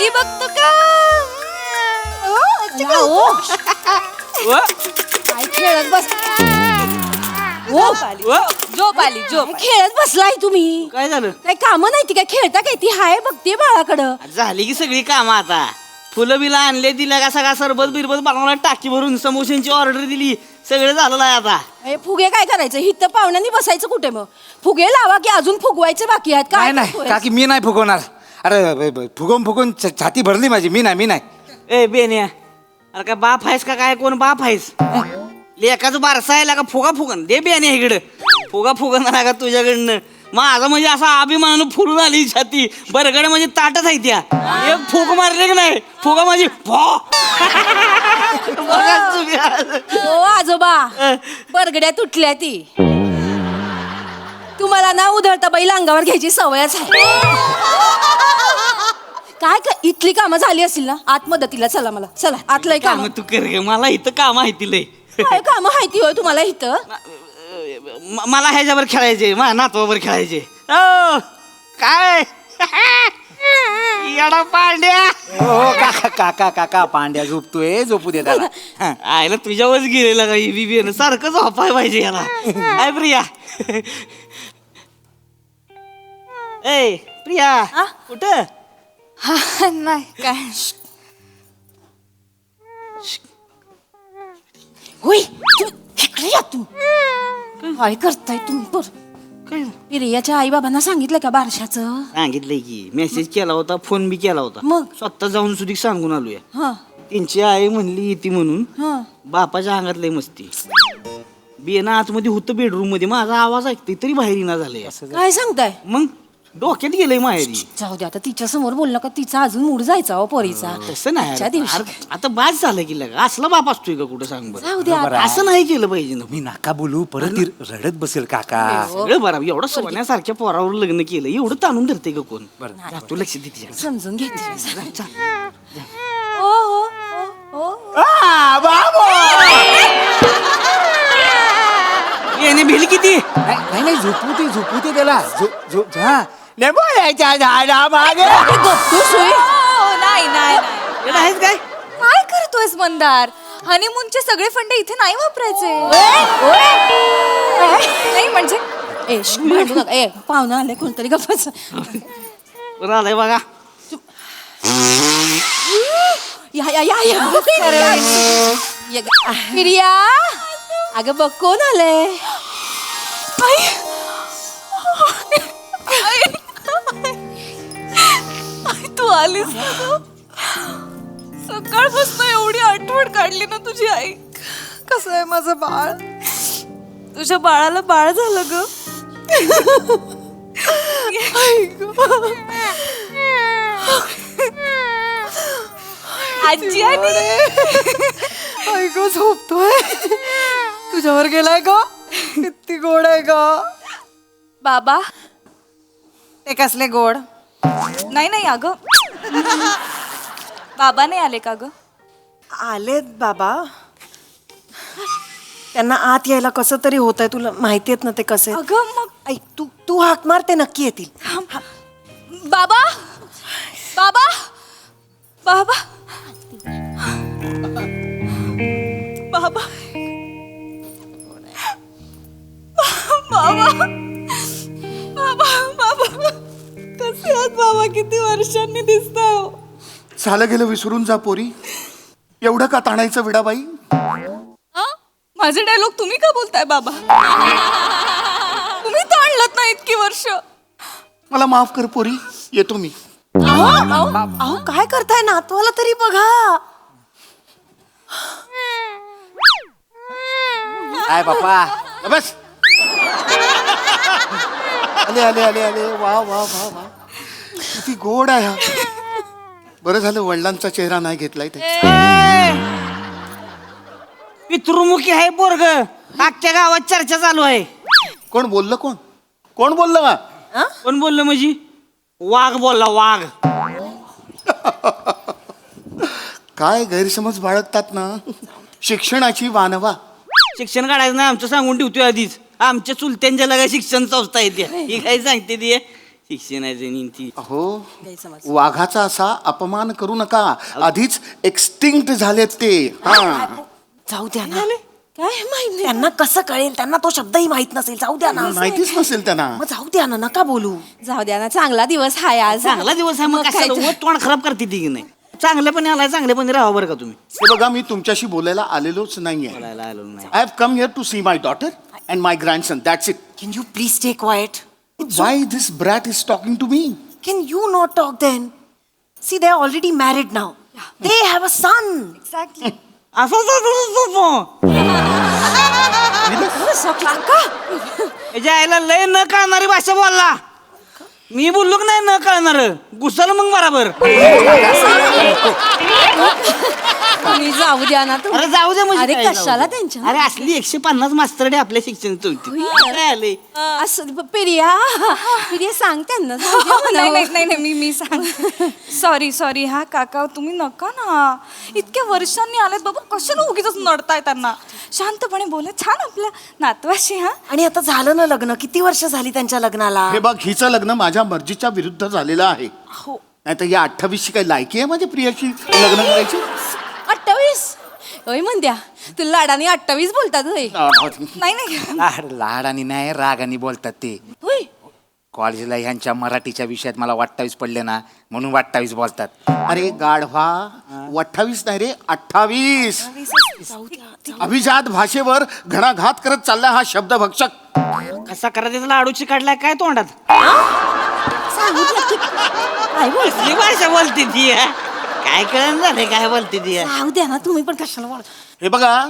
आली बघतो का? काय खेळत बस झोप आली झोप. खेळत बसलाय तुम्ही. काय झालं? काय काम नाही ती काय खेळता काय ती हाय बघते बाळाकडं. झाली की सगळी कामं आता. फुलं बिला आणले दिल्या का सगळा सरबत बिरबत बनवला टाकी भरून समोशांची ऑर्डर दिली सगळं झालेलं आहे आता. हे फुगे काय करायचं हिथं पाहुण्यांनी बसायचं कुठे मग फुगे लावा की अजून फुगवायचे बाकी आहेत काय नाही काकी मी नाही फुगवणार. अरे फुगवून फुगवून छाती भरली माझी. मी नाही. ए बेन्या अरे काय बाप आहेस का काय कोण बाप आहेस? लेकाचं बारसा आहे का फुगा फुगन दे बेन्या इकडं. फुगा फुगणार का तुझ्याकडनं? माझा म्हणजे असा अभिमानानं फुलून आली छाती. बरगड म्हणजे ताटच आहे त्या. एक फुग मारले की नाही फुगा माझी हो आजोबा बरगड्या तुटल्या ती. तुम्हाला ना उधळता बैल अंगावर घ्यायची सवयच आहे. काय इथली कामं झाली असतील ना आत मदतीला चला मला चला आतलंय काम. तू कर गे मला इथं काम आहे तिला. काय काम माहिती होय तुम्हाला इथं? मला ह्याच्यावर खेळायचे माझ्या नातवावर खेळायचे. ओ काय येडा पांड्या. हो काका पांड्या झोपतोय झोपू दे त्याला. आयला तुझ्यावरच गेलेला का बीबीएन सारखं झोपाय पाहिजे याला. काय प्रिया ए प्रिया कुठं? नाही काय होय इकडे या तू. काय करताय तुम्ही काय प्रियाच्या आई बाबांना सांगितलं का बारशाचं? सांगितलंय की मेसेज केला होता फोन बी केला होता. मग? स्वतः जाऊन सुधी सांगून आलोय. हा त्यांची आई म्हणली येते म्हणून. हा बापाच्या अंगात लय मस्ती. बियाणं आतमध्ये होतं बेडरूम मध्ये माझा आवाज ऐकते तरी बाहेर येणार झालंय. काय सांगताय? मग डोक्यात गेलंय माहेरी. जाऊ दे आता तिच्या समोर बोललं का तिचा अजून मूड जायचा हो पोरीचा. तसं नाही आजच्या दिवशी. अरे, आता बाद झालं की लगा असला बाप असतोय का कुठं सांग बरं. जाऊ दे आता. असं नाही केलं पाहिजे ना. मी नाका बोलू परत ती रडत बसेल काका. सगळं बरं एवढं सोन्यासारख्या पोरावर लग्न केलं एवढं ताणून धरते का कोण? बरं. जा, तू लक्ष दे तिच्या. समजून घेते. जा. हो हो हो हो. येणे भिल किती नाही झोपू दे त्याला. झोप हा बोलायच्या झाडा मागे. नाही नाही येणं आहेस काय? काय करतोयस मंदार? हनीमूनचे सगळे फंडे इथे नाही वापरायचे. नाही म्हणजे ए भांडू नका. ए पाहुणा आले कोणतरी गप्पाच. बरं आलंय बघा. प्रिया अगं बघ कोण आलंय? तू आलीस ना ग? सकाळपासून एवढी आठवण काढली ना तुझी आई. कसं आहे माझं बाळ? तुझ्या बाळाला बाळ झालं ग. आजी ऐक झोपतोय तुझ्यावर गेलाय ग. किती गोड आहे ग. बाबा ते कसले गोड? नाही अगं बाबा नाही आले का ग? आलेत बाबा. त्यांना आत यायला कसं तरी होत आहे. तुला माहिती आहेत ना ते कसे. अगं मग ऐक तू हाक मार ते नक्की येतील. बाबा बाबा बाबा बाबा बाबा बाबा बाबा कसे आहात बाबा? किती वर्षांनी दिसताय हो. झालं गेलं विसरून जा पोरी. एवढं का ताणायचं विडाबाई? माझे डायलॉग तुम्ही का बोलताय बाबा? तुम्ही ताणलत ना इतकी वर्ष. मला माफ कर पोरी. येतो मी. अहो काय करताय? नातवाला तरी बघा. काय बापा बस. आले वा वा वा वा किती गोड आहे हा. बरं झालं वडिलांचा चेहरा नाही घेतलाय ते. पितृमुखी आहे पोरग. अख्ख्या गावात चर्चा चालू आहे. कोण बोललं? कोण बोललं वा? कोण बोललं म्हणजे? वाघ बोलला वाघ. काय गैरसमज बाळगतात ना. शिक्षणाची वानवा. शिक्षण काढायचं नाही आमचं सांगून ठेवतोय आधीच. आमच्या चुलत्यांच्या लगा शिक्षण संस्था येते ही काय सांगते ती शिक्षणाची नीती. अहो गैरसमज. वाघाचा असा अपमान करू नका, आधीच एक्सटिंक्ट झालेत ते. हा जाऊ द्या ना, काय माहित नाही. त्यांना कसं कळेल? त्यांना तो शब्दही माहित नसेल. जाऊ द्या ना, माहितीच नसेल त्यांना. मग जाऊ द्या ना, नका बोलू. जाऊ द्या ना, चांगला दिवस हाय आज. चांगला दिवस आहे मग काय कशाला तर. उगाच तोंड खराब करते ती की नाही. चांगल्यापणे आलाय, चांगल्यापणे राहा बरं का तुम्ही. हे बघा, मी तुमच्याशी बोलायला आलेलोच नाहीये. बोलायला आलो नाही. I have come here to see my daughter and my grandson, that's it. Can you please stay quiet? Why this brat is talking to me? Can you not talk then? See, they are already married now. They have a son. Exactly. याच्या आईला लय न कळणारी भाषा बोलला. मी बोललो की नाही न कळणार, घुसल मग बराबर. तुम्ही जाऊ द्या ना अरे जाऊ दे म्हणजे अरे काय जाऊ कशाला दे? त्यांच्या अरे असली 150 मास्तरडे आपल्या शिक्षण काय आले. असं प्रिया प्रिया सांग त्यांना जाऊ द्या नाही म्हणावं. नाही नाही मी सांग. सॉरी हा काका, तुम्ही नका ना. इतक्या वर्षांनी आलेत बाबा, कशाला उगीच नडताय त्यांना. शांतपणे बोला, छान आपल्या नातवाशी. हा आणि आता झालं ना लग्न, किती वर्ष झाली त्यांच्या लग्नाला? हे बघ, हिचं लग्न माझ्या मर्जीच्या विरुद्ध झालेलं आहे. हो. नाही तर या 28ची काही लायकी आहे माझ्या प्रियाशी लग्न करायची? 28 होय म्हणत्या तुला लाडाने 28 बोलतात होय. नाही नाही लाड आणि नाही रागाने बोलतात ते. होय कॉलेजला ह्यांच्या मराठीच्या विषयात मला 28 पडले ना, म्हणून 28 बोलतात. अरे गाढवा, 28 नाही रे, 28. अभिजात भाषेवर घणाघात करत चालला हा शब्द भक्षक. कसा करायचा लाडूची काढलाय काय तोंडात? सांगू द्या की काय बोल कसली भाषा बोलते ती हा? काय कळण झालंय काय बोलते ती हा? जाऊ द्या ना, तुम्ही पण कशाला बोल. हे बघा,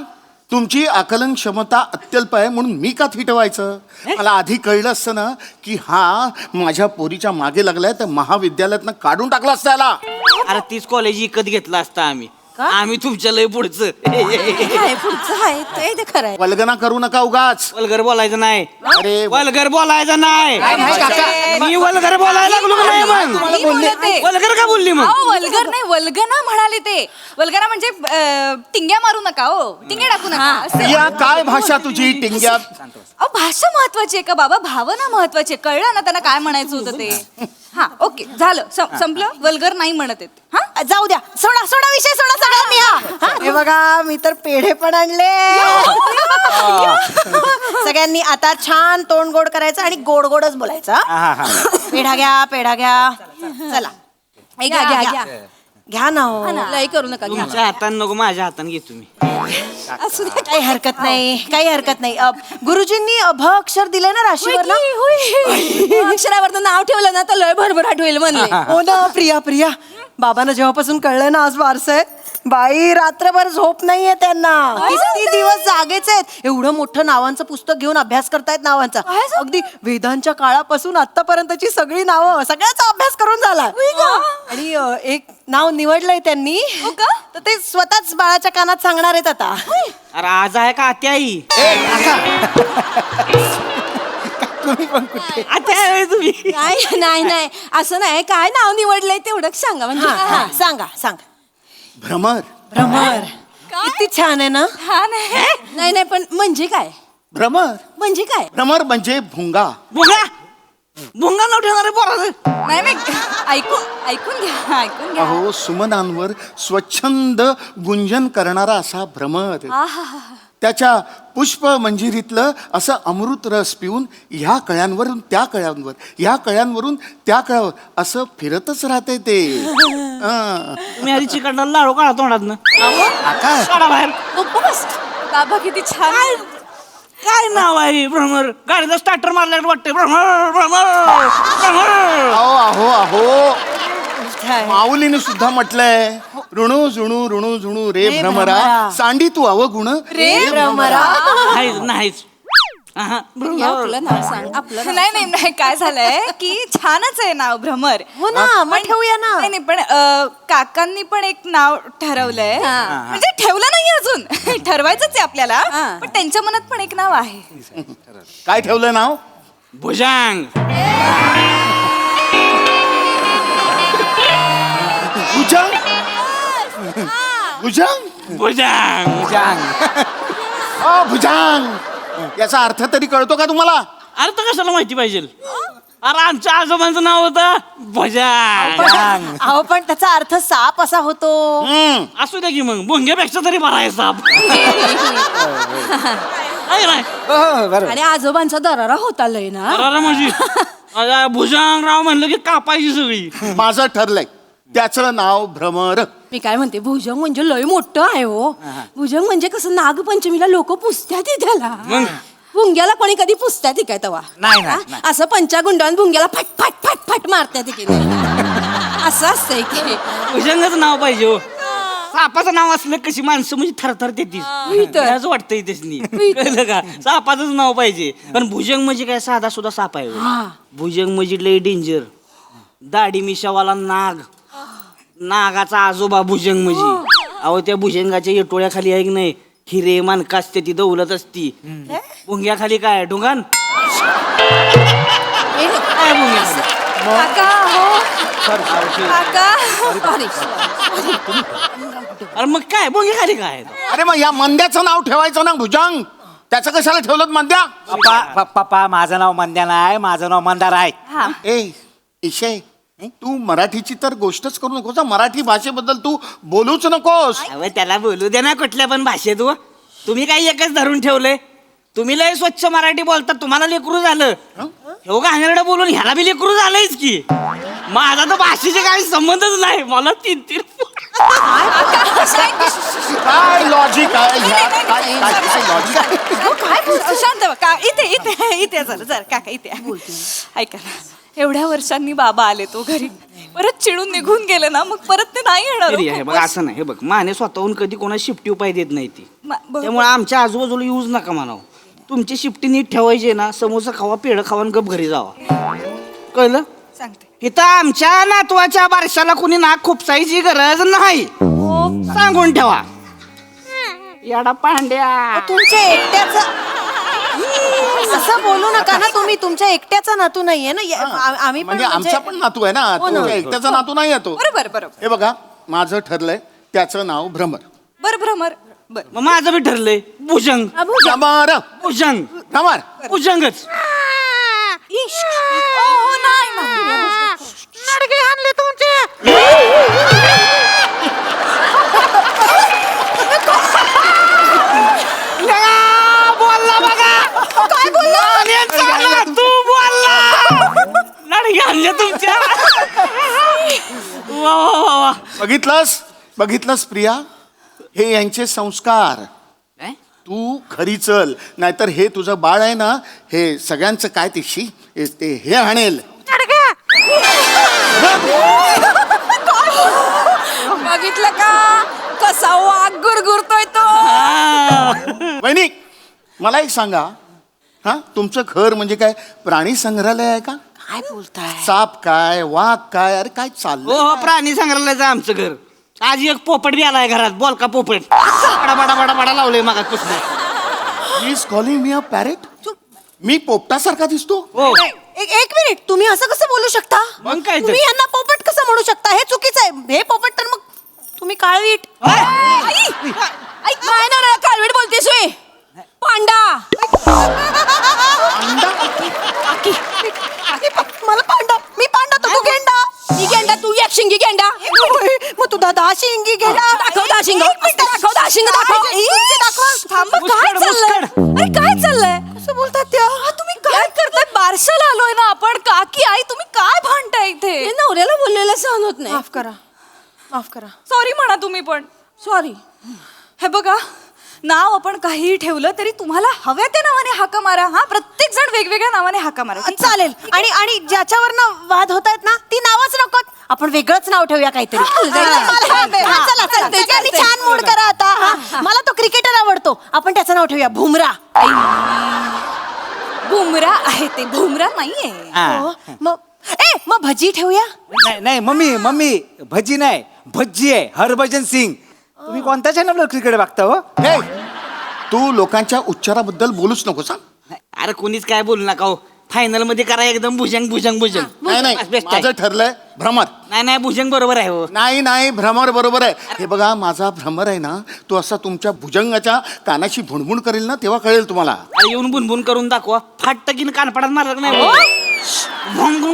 तुमची आकलन क्षमता अत्यल्प आहे म्हणून मी का थिटवायचं? मला आधी कळलं असतं ना की हा माझ्या पोरीच्या मागे लागलाय तर महाविद्यालयातनं काढून टाकला असता याला. अरे तीच कॉलेज विकत घेतला असता आम्ही. आम्ही तुमच्या लय पुढचं. काय पुढचं आहे ते खरं आहे. वल्गना करू नका उगाच. वल्गर बोलायचं नाही. अरे वल्गर बोलायचं नाही. मी वल्गर बोलायला लागलो का नाही मग? नाही बोलले ते. वल्गर का बोलली मग? अहो, वल्गर नाही, वल्गना म्हणाले ते. वल्गना म्हणजे टिंग्या मारू नका हो, टिंग्या टाकू नका असं. या काय भाषा तुझी टिंग्यात? अहो, भाषा महत्वाची आहे का बाबा? भावना महत्वाची आहे. कळलं ना त्यांना काय म्हणायचं होतं ते. हा ओके, झालं, संपलं. वल्गर नाही म्हणत आहेत. हा जाऊ द्या, सोडा सोडा विषय, सोडा सगळ्यांनी. हा हे बघा, मी तर पेढे पण आणले. सगळ्यांनी आता छान तोंड गोड करायचं आणि गोड गोडच बोलायचं. हा? पेढा घ्या, पेढा घ्या. चला घ्या घ्या घ्या घ्या ना हो. लई करू नका घ्या. तुमच्या हाताने नको, माझ्या हाताने घे तुम्ही. असू द्या. काही हरकत नाही, काही हरकत नाही. गुरुजींनी भ अक्षर दिले ना राशीवर ना? अक्षरावर नाव ठेवलं ना तर लय भरभराट होईल म्हणले. हो ना प्रिया, प्रिया बाबांना जेव्हापासून कळलं ना आज वारस आहे, बाई रात्रभर झोप नाहीये त्यांना. किती दिवस जागेच आहेत. एवढं मोठं नावांचं पुस्तक घेऊन अभ्यास करतायत नावांचा. अगदी वेदांच्या काळापासून आतापर्यंतची सगळी नावं, सगळ्याचा अभ्यास करून झाला. आणि एक नाव निवडलंय त्यांनी, तर ते स्वतःच बाळाच्या कानात सांगणार आहेत आता. अरे आज आहे का आत्या आई? तुम्ही पण कुठे? आत्या आहे तुम्ही? नाही नाही नाही असं नाही. काय नाव निवडलंय तेवढं सांगा म्हणजे. हा, सांगा सांगा. भ्रमर. भ्रमर. किती छान आहे ना? हा नाही नाही नाही पण म्हणजे काय? भ्रमर म्हणजे काय? भ्रमर म्हणजे भुंगा. भुंगा भुंगा नाव ठेवणार आहे पोराचं. नाही नाही, ऐकून घ्या, ऐकून घ्या. अहो, सुमनांवर स्वच्छंद गुंजन करणारा असा भ्रमर. त्याच्या पुष्प मंजिरीतलं असं अमृत रस पिऊन ह्या कळ्यांवरून त्या कळ्यांवर, ह्या कळ्यांवरून त्या कळ्यावर असं फिरतच राहते ते. तुम्ही आधी चिकटला लाडू काढा तोंडातनं. काढा बाहेर. गप्प बस. बाबा किती छान. काय नाव आहे भ्रमर? गाडीला स्टार्टर मारल्यावर वाटतंय भ्रमर भ्रमर भ्रमर. अहो अहो अहो, माऊलीने सुद्धा म्हटलंय, ऋणू जुणू ऋणू जुणू रे भ्रमरा, सांडी तू अवगुण रे भ्रमरा. नाहीच नाहीच. अहा, भ्रमर. आपलं नाव सांग. आपलं नाव. नाही नाही नाही, काय झालंय की छानच आहे नाव भ्रमर. हो ना, मग ठेवूया ना. नाही नाही, पण काकांनी पण एक नाव ठरवलंय. हा. म्हणजे ठेवलं नाही अजून, ठरवायचंच आहे आपल्याला. हा. पण त्यांच्या मनात पण एक नाव आहे. काय ठेवलं नाव? भुजांग. भुजंग. भुजंग. भुजांग. भुजंग याचा अर्थ तरी कळतो का तुम्हाला? अरे तर कशाला माहिती पाहिजे? अरे आमच्या आजोबांचं नाव होतं भुजंग. अहो पण त्याचा अर्थ साप असा होतो. असू द्या की मग भुंग्यापेक्षा तरी बरा आहे साप. आहे नाही? हो, बरोबर. आणि आजोबांचा दरारा होता लय ना. अरे म्हणजे अरे भुजंगराव म्हणलं की कापायची सगळी. माझं ठरलंय त्याचं नाव भ्रमर. मी काय म्हणते भुजंग म्हणजे लय मोठं आहे हो. भुजंग म्हणजे कसं नागपंचमीला लोक पुसत्यात त्याला. मग? भुंग्याला कोणी कधी पुसत्यात काय तवा नाही, नाही, हा? असं पंचागुंडान भुंग्याला फट फट फट फट मारत्यात की नाही? असं असतंय की भुजंगाचं नाव पाहिजे हो. सापाचं नाव असलं कशी माणसं म्हणजे थरथर तेच असं वाटतंय त्यासनी. कळलं का? सापाचंच नाव पाहिजे. पण भुजंग म्हणजे काय साधा सुद्धा साप आहे हो. भुजंग म्हणजे लय डेंजर. दाढी मिशावाला नाग. नागाचा आजोबा भुजंग म्हणजे. अहो त्या भुजंगाच्या येटोळ्याखाली आहे की नाही हिरे मानका असते ती दौलत असती. भुंग्याखाली काय ढुंगान काय भुंग्याखाली? काका हो काका अरे मग काय भुंग्याखाली काय? अरे मग या मंद्याचं नाव ठेवायचं ना भुजंग. त्याचं कशाला ठेवलं मंद्या? पप्पा माझं नाव मंद्या नाही, माझं नाव मंदार आहे. ए इशे तू मराठीची तर गोष्टच करू नकोस हं. मराठी भाषेबद्दल तू बोलूच नकोस. अहो त्याला बोलू दे ना कुठल्या पण भाषेत हो. तुम्ही काही एकच धरून ठेवलंय. तुम्ही लय स्वच्छ मराठी बोलता तुम्हाला लेकरू झालं. हो घाणेरडं बोलून ह्याला बी लेकरू झालंयच की. माझा तर भाषेचे काही संबंधच नाही. मला 3-3 काय लॉजिक आहे ह्या? काय लॉजिक आहे? काय शांत बा. का इथे इथे इथे जरा जरा काका इथे ऐका ना. एवढ्या वर्षांनी बाबा आले तो घरी परत चिडून निघून गेले ना मग परत ते नाही येणार तरी हो. आहे बघ असं नाही. हे बघ माने स्वतःहून कधी कोणा शिफ्टी उपाय देत नाही ती. बरोबर. त्यामुळे आमच्या आजूबाजूला यूज नका म्हणावं. तुमची शिफ्टी नीट ठेवायची ना समोसा खावा पेढं खावा आणि गप घरी जावा. कळलं? सांगते इथं आमच्या नातवाच्या बारशाला कुणी नाक खुपसायची गरज नाही. सांगून ठेवा. याडा पांड्या तुमच्या एकट्याचं असं बोलू नका ना तुम्ही. तुमच्या एकट्याचा नातू नाहीये ना. आम्ही पण म्हणजे आमचा पण नातू आहे ना. तुमच्या एकट्याचा नातू नाही येतो. बरोबर बरोबर हे बघा माझं ठरलंय त्याचं नाव भ्रमर. बर भ्रमर बर मग माझं बी ठरलंय भुजंग. भ्रमर भुजंग भ्रमर. भुजंगच. हो नाही ना. बोलला बघा. काय बोलला? तू बोलला. लढगे आणले तुमच्या. वा वा वा वा. बघितलंस प्रिया हे यांचे संस्कार. काय? तू खरी चल नाहीतर हे तुझं बाळ आहे ना हे सगळ्यांचं काय ते हे आणेल. बघितलं का कसा वाघ गुरगुरतोय तो. वहिनी मला एक सांगा हा तुमचं घर म्हणजे काय प्राणी संग्रहालय आहे का? काय बोलताय? साप काय वाघ काय अरे काय हो चाललंय? हो प्राणी संग्रहालयाचं आमचं घर. आज एक पोपट बी आलाय घरात. बोलका पोपट. बडा बडा बडा बडा लावले मग पुस्तक. He is calling me a parrot. मी पोपटासारखा दिसतो? हो एक मिनिट तुम्ही असं कसं बोलू शकता? मग काय तर? तुम्ही यांना पोपट कसं म्हणू शकता? हे चुकीचं आहे. हे पोपट तर मग तुम्ही काळवीट. नाही ना कालवेट बोलतेस होय. पांडा मला पांडा. मी पांडा तर तू गेंडा. ही गेंडा तू एक शिंगी गेंडा. मग तू दहा शिंगी गेंडा. दाखव दहा शिंग. दाखव दहा शिंग दाखव. थांबा काय मुस्कड, चाललंय? मुस्कड. अरे काय चाललंय? असं बोलतात त्या. तुम्ही काय करताय? बारशाला आलोय ना आपण. काकी आई तुम्ही काय भांडताय इथे? हे नवऱ्याला बोललेलं सहन होत नाही. माफ करा. माफ करा. सॉरी म्हणा तुम्ही पण. सॉरी. हे बघा नाव आपण काहीही ठेवलं तरी तुम्हाला हव्या त्या नावाने हाका मारा. हा प्रत्येक जण वेगवेगळ्या नावाने हाका मारा. ठीक आहे? चालेल. आणि ज्याच्यावरनं वाद होत आहेत ना ती नावच नकोत. आपण वेगळंच नाव ठेवूया काहीतरी. चला चला त्याच्यानी छान मूड करा आता. मला तो क्रिकेटर आवडतो. आपण त्याचं नाव ठेवूया भुमरा. बुमरा आहे ते भुमरा नाहीये. हो, मग भजी ठेवूया. नाही मम्मी भजी नाही भज्जी आहे. हरभजन सिंग. तुम्ही कोणत्या चॅनलवर क्रिकेट बघता हो? हे तू लोकांच्या उच्चाराबद्दल बोलूच नको सांग. अरे कोणीच काय बोलू नका हो. फायनल मध्ये करा एकदम भुजंग भुजंग भुजंग. नाही बस, best आहे. माझं ठरलंय भ्रमर. नाही भुजंग बरोबर आहे हो. नाही भ्रमर बरोबर आहे. हे बघा माझा भ्रमर आहे ना तो असा तुमच्या भुजंगाच्या कानाशी भुणभुण करेल ना तेव्हा कळेल तुम्हाला. अरे येऊन बुनबुन करून दाखवा. फाट कीन कानपडात मारलं नाही हो.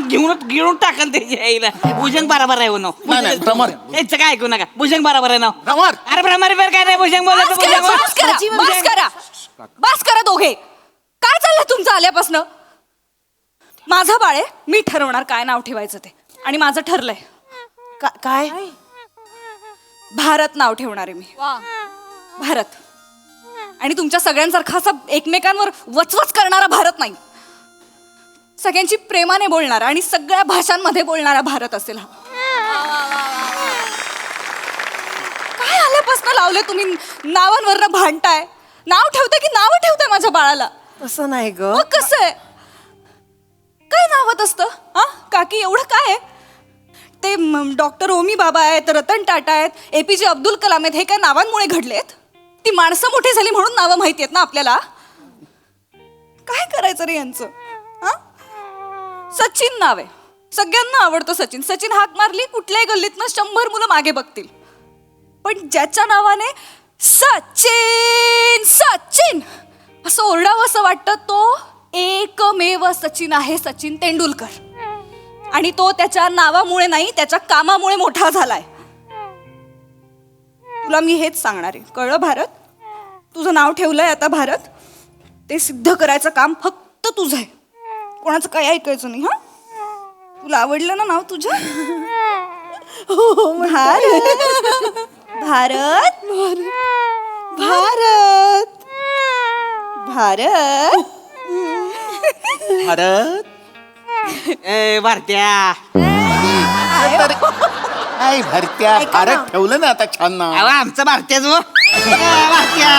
घेऊन घेऊन टाकल त्याच्या आईला भुजंग बरोबर आहे हो नाव नाही, नाही, भ्रमर. याचं काय ऐकू नका भुजंग बरोबर आहे नाव भ्रमर. अरे भ्रमर बिर काय नाही भुजंग बोलत बस करा, बस करा, बस करा. बस करा दोघे. काय चाललंय तुमचं आल्यापासनं? माझं बाळ आहे, मी ठरवणार काय नाव ठेवायचं ते. आणि माझं ठरलंय, काय भारत नाव ठेवणार आहे मी. भारत. आणि तुमच्या सगळ्यांसारखा असा एकमेकांवर वचवच करणारा भारत नाही. सगळ्यांची प्रेमाने बोलणारा आणि सगळ्या भाषांमध्ये बोलणारा भारत असेल हा. काय आल्यापासून लावले तुम्ही नावांवरनं भांडताय? नाव ठेवताय की नावं ठेवताय माझ्या बाळाला? तसं नाही ग. मग कसं आहे? काय नावात असतं हा काकी? एवढं काय आहे? ते डॉक्टर ओमी बाबा आहेत, रतन टाटा आहेत, APJ अब्दुल कलाम आहेत, हे काय नावांमुळे घडलेत? ती माणसं मोठी झाली म्हणून नावं माहिती आहेत ना आपल्याला? काय करायचं रे यांचं? हा? सचिन नाव आहे, सगळ्यांना आवडतं सचिन. सचिन हाक मारली कुठल्याही गल्लीतनं 100 मुलं मागे बघतील. पण ज्याच्या नावाने सचिन सचिन असं ओरडावं असं वाटतं, तो एकमेव सचिन आहे, सचिन तेंडुलकर. आणि तो त्याच्या नावामुळे नाही, त्याच्या कामामुळे मोठा झालाय. तुला मी हेच सांगणार आहे, कळलं भारत? तुझं नाव ठेवलंय आता भारत, ते सिद्ध करायचं काम फक्त तुझं आहे, कोणाचं काही ऐकायचं नाही. हा, तुला आवडलं ना नाव तुझं? भारत भारत भारत भारत भारत. ए भारत्या नाही भरत्या भारत ठेवलं ना आता छान नाव. आमचं भारत्याच भारत्या